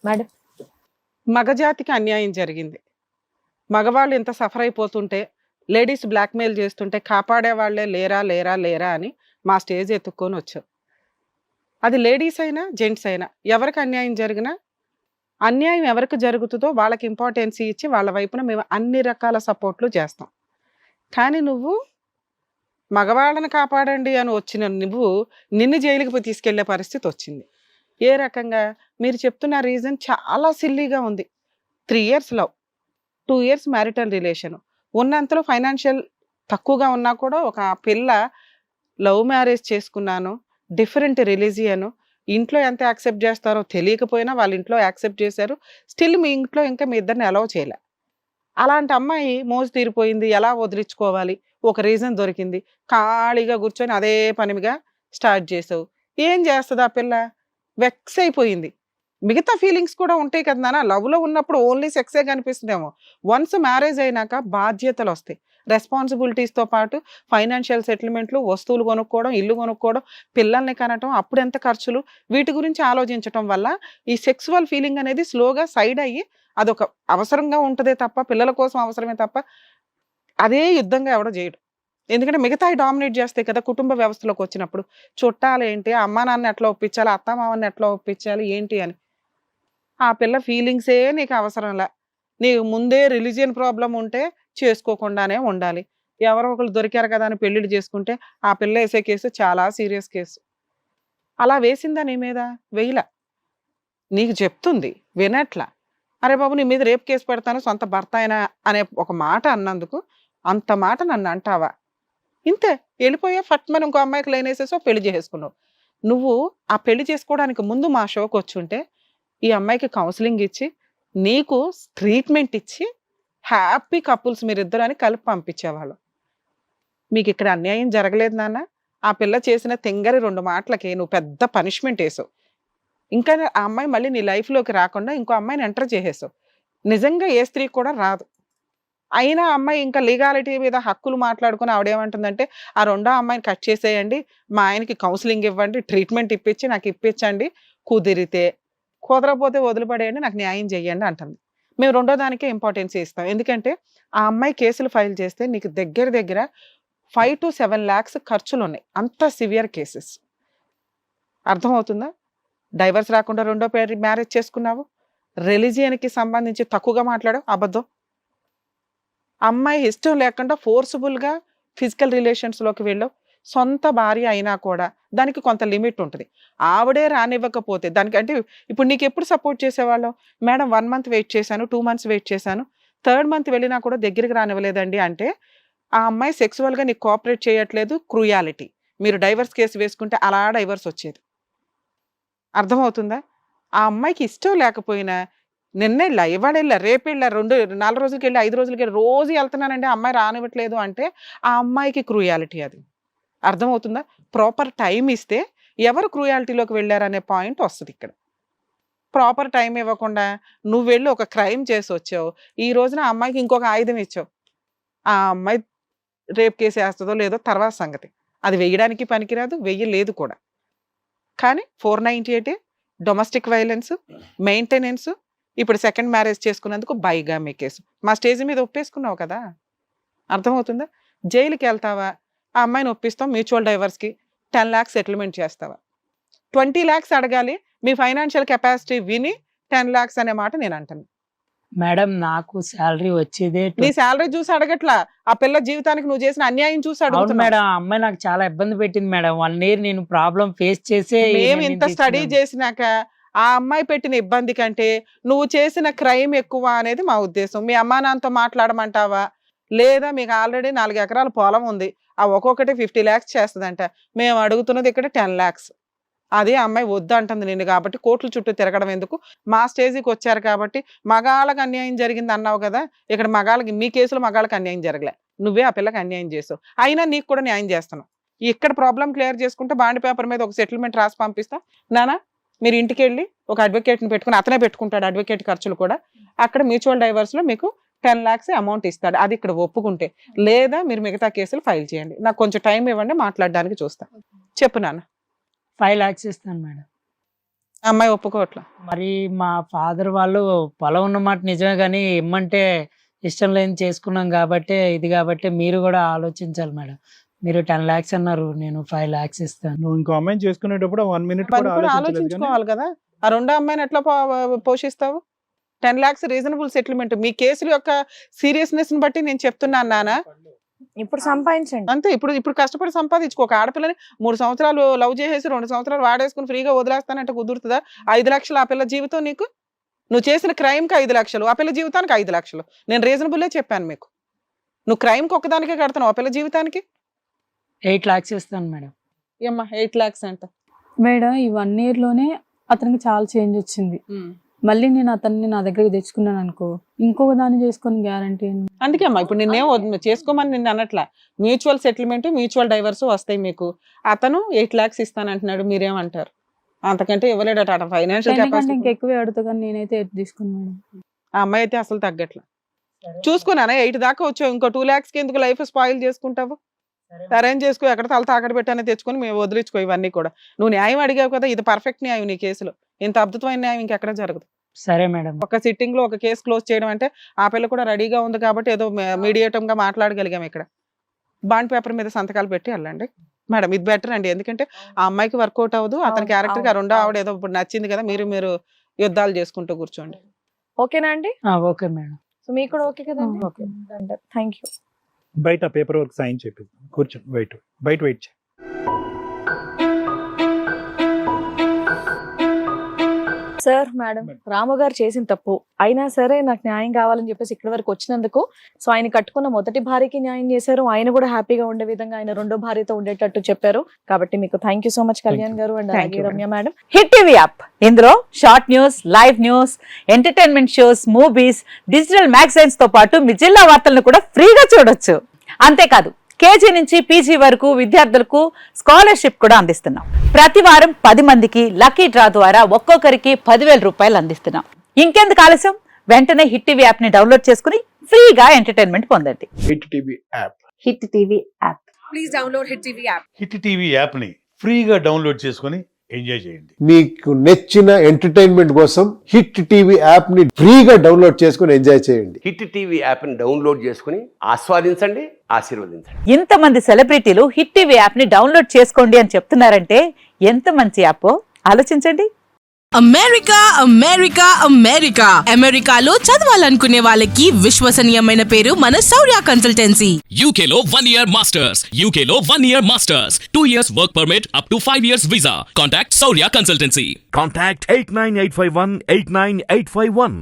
Madam. మగజాతికి అన్యాయం జరిగింది. మగవాళ్ళు ఇంత సఫర్ అయిపోతుంటే, లేడీస్ బ్లాక్‌మెయిల్ చేస్తుంటే కాపాడే వాళ్ళే లేరా, లేరా, లేరా అని మా స్టేజ్ ఎత్తుక్కొనొచ్చాం. అది లేడీస్ అయినా, జెంట్స్ అయినా ఎవరికి అన్యాయం జరిగినా, అన్యాయం ఎవరికి జరుగుతుందో వాళ్ళకి ఇంపార్టెన్సీ ఇచ్చి వాళ్ళ వైపున మేము అన్ని రకాల సపోర్ట్‌లు చేస్తాం. కానీ నువ్వు మగవాళ్ళని కాపాడండి అని వచ్చిన నువ్వు నిన్ను జైలుకి తీసుకెళ్లే పరిస్థితి వచ్చింది. ఏ రకంగా? మీరు చెప్తున్న రీజన్ చాలా సిల్లీగా ఉంది. 3 years love, 2 years marital relation. ఉన్నంతలో ఫైనాన్షియల్ తక్కువగా ఉన్నా కూడా ఒక పిల్ల లవ్ మ్యారేజ్ చేసుకున్నాను. Different religion. ఇంట్లో ఎంత యాక్సెప్ట్ చేస్తారో తెలియకపోయినా వాళ్ళ ఇంట్లో యాక్సెప్ట్ చేశారు. స్టిల్ మీ ఇంట్లో ఇంకా మీ ఇద్దరిని అలౌ చేయలే. అలాంటి అమ్మాయి మోజు తీరిపోయింది. ఎలా వదిలించుకోవాలి? ఒక రీజన్ దొరికింది. ఖాళీగా కూర్చొని అదే పనిగా స్టార్ట్ చేసావు. ఏం చేస్తది ఆ పిల్ల? వెక్స్ అయిపోయింది. మిగతా ఫీలింగ్స్ కూడా ఉంటాయి కదా నాన్న. లవ్‌లో ఉన్నప్పుడు ఓన్లీ సెక్సే కనిపిస్తుందేమో. వన్స్ మ్యారేజ్ అయినాక బాధ్యతలొస్తాయి. రెస్పాన్సిబిలిటీస్‌తో పాటు ఫైనాన్షియల్ సెటిల్మెంట్‌లు, వస్తువులు కొనుక్కోవడం, ఇల్లు కొనుక్కోవడం, పిల్లల్ని కనటం, అప్పుడెంత ఖర్చులు, వీటి గురించి ఆలోచించటం వల్ల ఈ సెక్సువల్ ఫీలింగ్ అనేది స్లోగా సైడ్ అయ్యి అదొక అవసరంగా ఉంటదే తప్ప, పిల్లల కోసం అవసరమే తప్ప, అదే యుద్ధంగా ఎవడు చేయడు. ఎందుకంటే మిగతాయి డామినేట్ చేస్తాయి కదా కుటుంబ వ్యవస్థలోకొచ్చినప్పుడు. చుట్టాలేంటి, అమ్మా నాన్నని ఎట్లా ఒప్పించాలి, అత్తామామని ఎట్లా ఒప్పించాలి, ఏంటి అని. ఆ పిల్ల ఫీలింగ్సే నీకు అవసరంలా. నీకు ముందే రిలీజియన్ ప్రాబ్లమ్ ఉంటే చేసుకోకుండానే ఉండాలి. ఎవరో ఒకళ్ళు దొరికారు కదా అని పెళ్ళిళ్ళు చేసుకుంటే ఆ పిల్ల ఏసే కేసు చాలా సీరియస్ కేసు. అలా వేసిందా నీ మీద? వెయ్యలా. నీకు చెప్తుంది వినట్లా. అరే బాబు నీ మీద రేప్ కేసు పెడతాను సొంత భర్త అయినా అనే ఒక మాట అన్నందుకు అంత మాట నన్ను అంటావా? ఇంతే. వెళ్ళిపోయా ఫట్మని ఇంకో అమ్మాయికి లైన్ వేసేసావు, పెళ్లి చేసేసుకున్నావు. నువ్వు ఆ పెళ్లి చేసుకోవడానికి ముందు మా షోకి వచ్చుంటే ఈ అమ్మాయికి కౌన్సిలింగ్ ఇచ్చి, నీకు ట్రీట్మెంట్ ఇచ్చి, హ్యాపీ కపుల్స్ మీరిద్దరు అని కలిపి పంపించేవాళ్ళం. మీకు ఇక్కడ అన్యాయం జరగలేదు నాన్న. ఆ పిల్ల చేసిన తెంగరి 2 మాటలకి నువ్వు పెద్ద పనిష్మెంట్ వేసావు. ఇంకా ఆ అమ్మాయి మళ్ళీ నీ లైఫ్‌లోకి రాకుండా ఇంకో అమ్మాయిని ఎంటర్ చేసేసావు. నిజంగా ఏ స్త్రీకి కూడా రాదు. అయినా ఆ అమ్మాయి ఇంకా లీగాలిటీ మీద హక్కులు మాట్లాడుకొని ఆవిడేమంటుందంటే, ఆ రెండో అమ్మాయిని కట్ చేసేయండి, మా ఆయనకి కౌన్సిలింగ్ ఇవ్వండి, ట్రీట్మెంట్ ఇప్పించి నాకు ఇప్పించండి, కుదిరితే. కుదరకపోతే వదిలిపడేయండి, నాకు న్యాయం చేయండి అంటుంది. మేము రెండో దానికే ఇంపార్టెన్స్ ఇస్తాం. ఎందుకంటే ఆ అమ్మాయి కేసులు ఫైల్ చేస్తే నీకు దగ్గర దగ్గర 5-7 lakhs ఖర్చులున్నాయి. అంత సివియర్ కేసెస్. అర్థమవుతుందా? డైవర్స్ రాకుండా రెండో మ్యారేజ్ చేసుకున్నావు. రిలీజియన్‌కి సంబంధించి తక్కువగా మాట్లాడావు, అబద్ధం. అమ్మాయి ఇష్టం లేకుండా ఫోర్స్‌బుల్‌గా ఫిజికల్ రిలేషన్స్‌లోకి వెళ్ళావు. సొంత భార్య అయినా కూడా దానికి కొంత లిమిట్ ఉంటది. ఆవిడే రానివ్వకపోతే దానికి అంటే ఇప్పుడు నీకెప్పుడు సపోర్ట్ చేసేవాళ్ళం? మేడం 1 మంత్ వెయిట్ చేశాను, 2 మంత్స్ వెయిట్ చేశాను, థర్డ్ మంత్ వెళ్ళినా కూడా దగ్గరికి రానివ్వలేదండి అంటే, ఆ అమ్మాయి సెక్సువల్‌గా నీకు కోఆపరేట్ చేయట్లేదు, క్రూయాలిటీ. మీరు డైవర్స్ కేస్ వేసుకుంటే అలా డైవర్స్ వచ్చేది. అర్థమవుతుందా? ఆ అమ్మాయికి ఇష్టం లేకపోయినా నిన్నెళ్ళా, ఇవాళెళ్ళా, రేపెళ్ళా, 4 రోజులకెళ్ళి, 5 రోజులకెళ్ళి, రోజు ఎళ్తున్నానండి ఆ అమ్మాయి రానివ్వట్లేదు అంటే, ఆ అమ్మాయికి క్రూయాలిటీ అది. అర్థమవుతుందా? ప్రాపర్ టైమ్ ఇస్తే ఎవరు క్రూయాలిటీలోకి వెళ్లారనే పాయింట్ వస్తదిక్కడ. ప్రాపర్ టైమ్ ఇవ్వకుండా నువ్వు వెళ్లి ఒక క్రైమ్ చేసొచ్చావు. ఈ రోజున ఆ అమ్మాయికి ఇంకొక ఆయుధం ఇచ్చావు. ఆ అమ్మాయి రేప్ కేస్ ఏస్తదో లేదో తర్వాత సంగతి. అది వెయ్యడానికి పనికిరాదు, వెయ్యలేదు కూడా. కానీ 498 డొమెస్టిక్ వైలెన్స్, మెయింటెనెన్స్, ఇప్పుడు సెకండ్ మ్యారేజ్ చేసుకున్నందుకు బైగామి కేసు. మా స్టేజ్ మీద ఒప్పేసుకున్నావు కదా! అర్థమవుతుందా? జైలుకెళ్తావా? ఆ అమ్మాయిని ఒప్పిస్తాం మ్యూచువల్ డైవర్స్‌కి 10 lakhs సెటిల్మెంట్ చేస్తావా? 20 lakhs అడగాలి. మీ ఫైనాన్షియల్ కెపాసిటీ విని 10 lakhs అనే మాట నేనంటాను. మేడం నాకు సాలరీ వచ్చేదే నీ సాలరీ చూసి అడగట్లా. ఆ పిల్ల జీవితానికి నువ్వు చేసిన అన్యాయం చూసి అవును అడుగుతున్నావు. మేడం. ఆ అమ్మాయి నాకు చాలా ఇబ్బంది పెట్టింది మేడం. 1 ఇయర్ నేను ప్రాబ్లమ్ ఫేస్ చేసే ఈ మేము నిర్ణయం ఇంత స్టడీ తీసుకున్నాను. చేసినాక ఆ అమ్మాయి పెట్టిన ఇబ్బంది కంటే నువ్వు చేసిన క్రైమ్ ఎక్కువ అనేది మా ఉద్దేశం. మీ అమ్మా నాన్నతో మాట్లాడమంటావా? లేదా మీకు ఆల్రెడీ 4 ఎకరాల పొలం ఉంది. ఆ ఒక్కొక్కటి 50 lakhs చేస్తదంట. మేము అడుగుతున్నది ఇక్కడ 10 lakhs. అదే అమ్మాయి వద్దంటుంది నిన్ను కాబట్టి కోర్టుల చుట్టూ తిరగడం ఎందుకు? మా స్టేజ్‌కి వచ్చారు కాబట్టి మగాళ్ళకి అన్యాయం జరిగింది అన్నావు కదా! ఇక్కడ మగాళ్ళకి మీ కేసులో మగాళ్ళకి అన్యాయం జరగలే. నువ్వే ఆ పిల్లకి అన్యాయం చేసావు. అయినా నీకు కూడా న్యాయం చేస్తున్నాం. ఇక్కడ ప్రాబ్లమ్ క్లియర్ చేసుకుంటే బాండ్ పేపర్ మీద ఒక సెటిల్మెంట్ రాసి పంపిస్తాం. నాన్న మీరు ఇంటికెళ్ళి ఒక అడ్వకేట్‌ని పెట్టుకొని అతనే పెట్టుకుంటాడు అడ్వకేట్ ఖర్చులు కూడా. అక్కడ మ్యూచువల్ డైవర్స్‌లో మీకు 10 lakhs అమౌంట్ ఇస్తాడు. అది ఇక్కడ ఒప్పుకుంటే. లేదా మీరు మిగతా కేసులు ఫైల్ చేయండి. నాకు కొంచెం టైం ఇవ్వండి మాట్లాడడానికి చూస్తా. చెప్పు నాన్న. 5 lakhs ఇస్తాను మేడం. అమ్మాయి ఒప్పుకోవట్లా. మరి మా ఫాదర్ వాళ్ళు పొలం ఉన్నమాట నిజమే కానీ ఇమ్మంటే ఇష్టం లేని చేసుకున్నాం కాబట్టి ఇది కాబట్టి మీరు కూడా ఆలోచించాలి మేడం. మీరు 10 lakhs అన్నారు, నేను 5 lakhs ఇస్తాను. నువ్వు ఇంకో అమ్మాయిని చేసుకునేటప్పుడు 1 minute ఇవన్నీ కూడా కూడా ఆలోచించలేదు కానీ ఆలోచించుకోవాలి కదా. ఆ రెండో అమ్మాయిని ఎట్లా పోషిస్తావు? 10 lakhs రీజనబుల్ సెటిల్మెంట్. మీ కేసుల యొక్క సీరియస్నెస్ ని బట్టి నేను చెప్తున్నాను నాన్న. ఇప్పుడు సంపాదించండి. అంతే. ఇప్పుడు కష్టపడి సంపాదించుకో. ఒక ఆడపిల్లని 3 సంవత్సరాలు లవ్ చేసేసి 2 సంవత్సరాలు వాడేసుకుని ఫ్రీగా వదిలేస్తానంటే కుదురుతుందా? 5 లక్షలు ఆ పిల్ల జీవితం నీకు? నువ్వు చేసిన క్రైమ్ కి 5 లక్షలు, ఆ పిల్ల జీవితానికి 5 లక్షలు. నేను రీజనబుల్లే చెప్పాను మీకు. నువ్వు క్రైమ్ కి ఒక్కదానికే కడతావు, ఆ పిల్ల జీవితానికి 8 lakhs ఇస్తాను మేడం. ఏమ్మా 8 lakhs అంట. మేడం ఈ 1 year లోనే అతనికి చాలా చేంజ్ వచ్చింది. మళ్ళీ నేను అతన్ని నా దగ్గరికి తెచ్చుకున్నాను అనుకో, ఇంకొక దాన్ని చేసుకొని గ్యారంటీ. అందుకే అమ్మా ఇప్పుడు నిన్నేం చేసుకోమని నిన్ను అనట్లా. మ్యూచువల్ సెటిల్మెంట్, మ్యూచువల్ డైవర్స్ వస్తాయి మీకు. అతను 8 lakhs ఇస్తానంటున్నాడు, మీరేమంటారు? అంతకంటే ఇవ్వలేడట. ఫైనాన్షియల్ కెపాసిటీ ఇంకెక్కువే అడుగుతా కానీ నేనైతే 8 తీసుకున్నాను. ఆ అమ్మాయి అయితే అసలు తగ్గట్లా. చూసుకున్నానా 8 దాకా వచ్చావు, ఇంకో 2 lakhs కి ఎందుకు లైఫ్ స్పాయిల్ చేసుకుంటావు? అరేంజ్ చేసుకో, ఎక్కడ తల తాకడ పెట్టానే తెచ్చుకొని మేము వదిలించుకో. ఇవన్నీ కూడా నువ్వు న్యాయం అడిగావు కదా, ఇది పర్ఫెక్ట్ న్యాయం నీ కేసులో. ఇంత అద్భుతమైన న్యాయం ఇంకెక్కడ జరగదు. సరే మేడం. ఒక సిట్టింగ్ లో ఒక కేసు క్లోజ్ చేయడం అంటే ఆ పిల్ల కూడా రెడీగా ఉంది కాబట్టి ఏదో మీడియేటం గా మాట్లాడగలిగాం. ఇక్కడ బాండ్ పేపర్ మీద సంతకాలు పెట్టి వెళ్ళండి మేడం, ఇది బెటర్ అండి. ఎందుకంటే ఆ అమ్మాయికి వర్కౌట్ అవ్వదు, అతని క్యారెక్టర్ గా రెండో ఆవిడ ఏదో ఇప్పుడు నచ్చింది కదా, మీరు యుద్ధాలు చేసుకుంటూ కూర్చోండి. ఓకేనా అండి? Okay madam. సో మీకు కూడా ఓకే కదండి? ఓకే. Thank you. బయట పేపర్ వర్క్ సైన్ చేపిస్తాం. కూర్చోండి, బయట వెయిట్ చేయి. సార్, మేడం, రాము గారు చేసిన తప్పు అయినా సరే నాకు న్యాయం కావాలని చెప్పేసి ఇక్కడి వరకు వచ్చినందుకు, సో ఆయన కట్టుకున్న మొదటి భార్యకి న్యాయం చేశారు, ఆయన కూడా హ్యాపీగా ఉండే విధంగా ఆయన రెండో భార్యతో ఉండేటట్టు చెప్పారు. కాబట్టి మీకు thank you so much Kalyan గారు అండ్ Thank అలాగే you, Ramya madam. Hit TV app, ఇందులో short news, live news, entertainment shows, movies, digital magazines తో పాటు మీ జిల్లా వార్తలను కూడా ఫ్రీగా చూడొచ్చు. అంతేకాదు కేజీ నుంచి పీజీ వరకు విద్యార్థులకు స్కాలర్షిప్ కూడా అందిస్తున్నాం. ప్రతి వారం 10 మందికి లక్కీ డ్రా ద్వారా ఒక్కొక్కరికి 10,000 రూపాయలు అందిస్తున్నాం. ఇంకెందుకు ఆలస్యం, వెంటనే హిట్ టీవీ యాప్ ని డౌన్లోడ్ చేసుకుని ఫ్రీగా ఎంటర్టైన్మెంట్ పొందండి. Hit TV app. Hit TV app. Please download hit TV app. Hit TV యాప్ని ఫ్రీగా డౌన్లోడ్ చేసుకొని ఎంజాయ్ చేయండి. మీకు నచ్చిన ఎంటర్టైన్మెంట్ కోసం హిట్ టీవీ యాప్ ని ఫ్రీగా డౌన్లోడ్ చేసుకొని ఎంజాయ్ చేయండి. హిట్ టీవీ యాప్ని డౌన్లోడ్ చేసుకుని ఆస్వాదించండి, ఆశీర్వదించండి. ఇంతమంది సెలబ్రిటీలు హిట్ టీవీ యాప్ ని డౌన్లోడ్ చేసుకోండి అని చెప్తున్నారంటే ఎంత మంచి యాప్ ఆలోచించండి. అమెరికా అమెరికా అమెరికా అమెరికాలో చదవాలనుకునే వాళ్ళకి విశ్వసనీయమైన పేరు మన శౌర్య కన్సల్టెన్సీ. UK లో 1 year masters, UK లో 1 year masters, 2 years work permit up to 5 years visa. Contact Saurya Consultancy. Contact 89851 89851.